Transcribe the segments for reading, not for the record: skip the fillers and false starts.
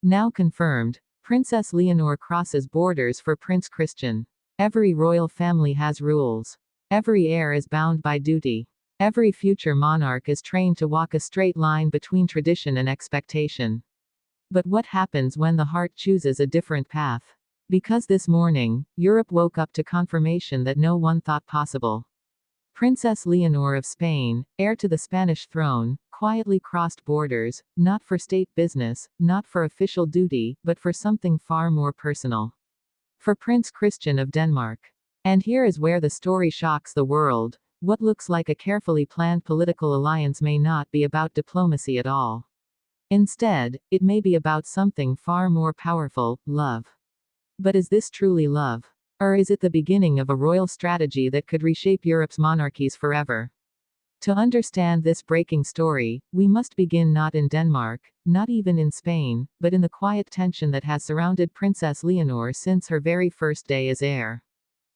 Now confirmed, Princess Leonor crosses borders for Prince Christian. Every royal family has rules. Every heir is bound by duty. Every future monarch is trained to walk a straight line between tradition and expectation. But what happens when the heart chooses a different path? Because this morning, Europe woke up to confirmation that no one thought possible. Princess Leonor of Spain, heir to the Spanish throne, quietly crossed borders, not for state business, not for official duty, but for something far more personal. For Prince Christian of Denmark. And here is where the story shocks the world. What looks like a carefully planned political alliance may not be about diplomacy at all. Instead, it may be about something far more powerful, love. But is this truly love? Or is it the beginning of a royal strategy that could reshape Europe's monarchies forever? To understand this breaking story, we must begin not in Denmark, not even in Spain, but in the quiet tension that has surrounded Princess Leonor since her very first day as heir.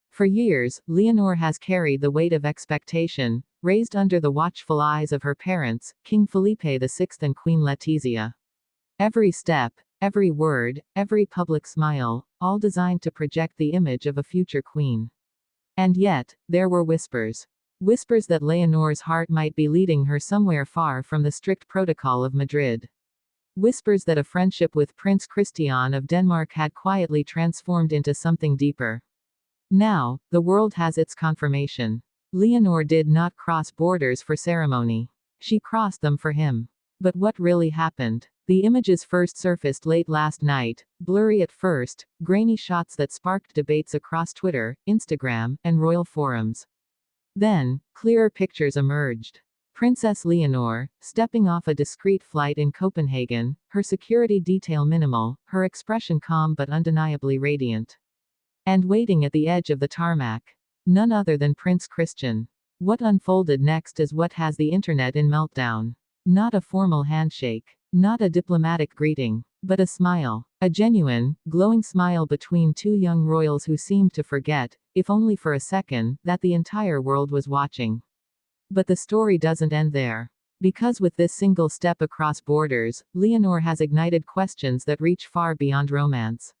For years, Leonor has carried the weight of expectation, raised under the watchful eyes of her parents, King Felipe VI and Queen Letizia. Every step, every word, every public smile, all designed to project the image of a future queen. And yet, there were whispers. Whispers that Leonor's heart might be leading her somewhere far from the strict protocol of Madrid. Whispers that a friendship with Prince Christian of Denmark had quietly transformed into something deeper. Now, the world has its confirmation. Leonor did not cross borders for ceremony. She crossed them for him. But what really happened? The images first surfaced late last night, blurry at first, grainy shots that sparked debates across Twitter, Instagram, and royal forums. Then, clearer pictures emerged. Princess Leonor, stepping off a discreet flight in Copenhagen, her security detail minimal, her expression calm but undeniably radiant. And waiting at the edge of the tarmac. None other than Prince Christian. What unfolded next is what has the internet in meltdown. Not a formal handshake. Not a diplomatic greeting. But a smile. A genuine, glowing smile between two young royals who seemed to forget, if only for a second, that the entire world was watching. But the story doesn't end there. Because with this single step across borders, Leonor has ignited questions that reach far beyond romance.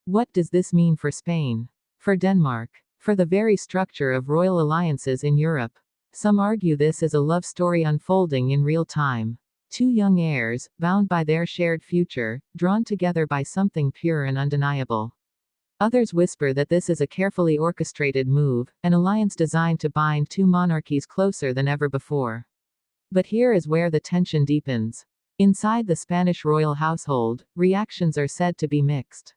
What does this mean for Spain? For Denmark? For the very structure of royal alliances in Europe? Some argue this is a love story unfolding in real time. Two young heirs, bound by their shared future, drawn together by something pure and undeniable. Others whisper that this is a carefully orchestrated move, an alliance designed to bind two monarchies closer than ever before. But here is where the tension deepens. Inside the Spanish royal household, reactions are said to be mixed.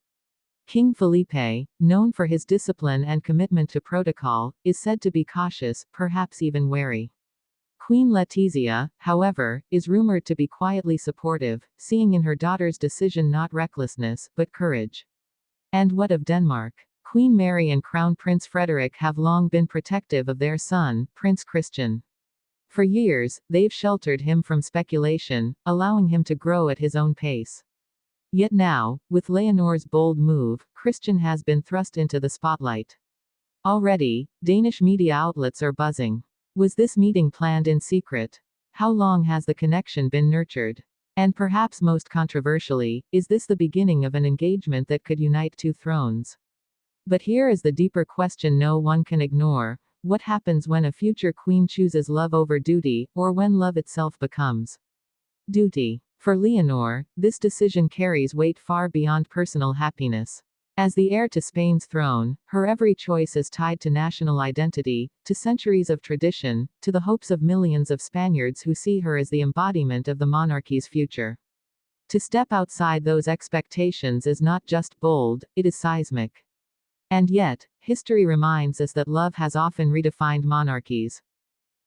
King Felipe, known for his discipline and commitment to protocol, is said to be cautious, perhaps even wary. Queen Letizia, however, is rumored to be quietly supportive, seeing in her daughter's decision not recklessness, but courage. And what of Denmark? Queen Mary and Crown Prince Frederik have long been protective of their son, Prince Christian. For years, they've sheltered him from speculation, allowing him to grow at his own pace. Yet now, with Leonor's bold move, Christian has been thrust into the spotlight. Already, Danish media outlets are buzzing. Was this meeting planned in secret? How long has the connection been nurtured? And perhaps most controversially, is this the beginning of an engagement that could unite two thrones? But here is the deeper question no one can ignore. What happens when a future queen chooses love over duty, or when love itself becomes duty? For Leonor, this decision carries weight far beyond personal happiness. As the heir to Spain's throne, her every choice is tied to national identity, to centuries of tradition, to the hopes of millions of Spaniards who see her as the embodiment of the monarchy's future. To step outside those expectations is not just bold, it is seismic. And yet, history reminds us that love has often redefined monarchies.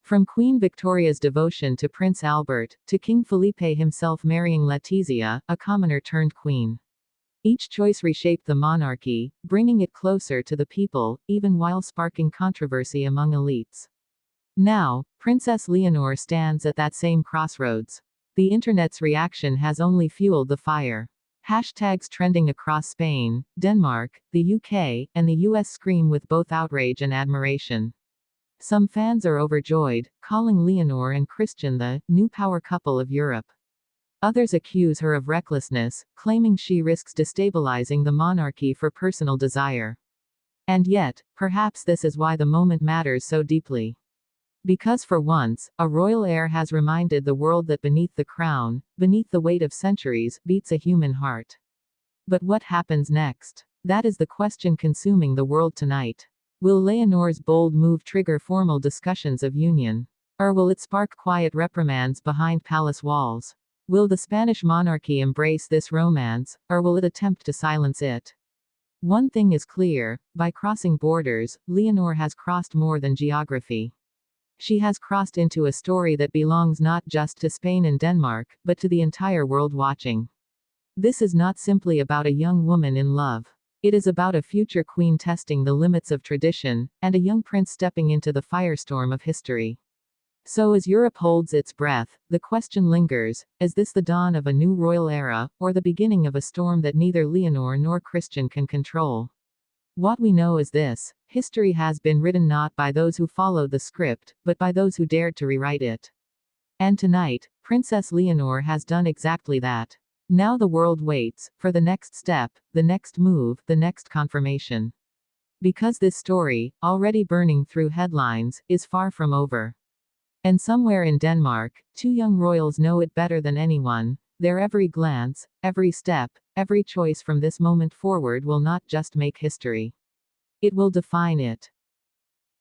From Queen Victoria's devotion to Prince Albert, to King Felipe himself marrying Letizia, a commoner turned queen. Each choice reshaped the monarchy, bringing it closer to the people, even while sparking controversy among elites. Now, Princess Leonor stands at that same crossroads. The internet's reaction has only fueled the fire. Hashtags trending across Spain, Denmark, the UK, and the US scream with both outrage and admiration. Some fans are overjoyed, calling Leonor and Christian the new power couple of Europe. Others accuse her of recklessness, claiming she risks destabilizing the monarchy for personal desire. And yet, perhaps this is why the moment matters so deeply. Because for once, a royal heir has reminded the world that beneath the crown, beneath the weight of centuries, beats a human heart. But what happens next? That is the question consuming the world tonight. Will Leonor's bold move trigger formal discussions of union? Or will it spark quiet reprimands behind palace walls? Will the Spanish monarchy embrace this romance, or will it attempt to silence it? One thing is clear, by crossing borders, Leonor has crossed more than geography. She has crossed into a story that belongs not just to Spain and Denmark, but to the entire world watching. This is not simply about a young woman in love. It is about a future queen testing the limits of tradition, and a young prince stepping into the firestorm of history. So as Europe holds its breath, the question lingers, is this the dawn of a new royal era, or the beginning of a storm that neither Leonor nor Christian can control? What we know is this: history has been written not by those who followed the script, but by those who dared to rewrite it. And tonight, Princess Leonor has done exactly that. Now the world waits for the next step, the next move, the next confirmation. Because this story, already burning through headlines, is far from over. And somewhere in Denmark, two young royals know it better than anyone. Their every glance, every step, every choice from this moment forward will not just make history. It will define it.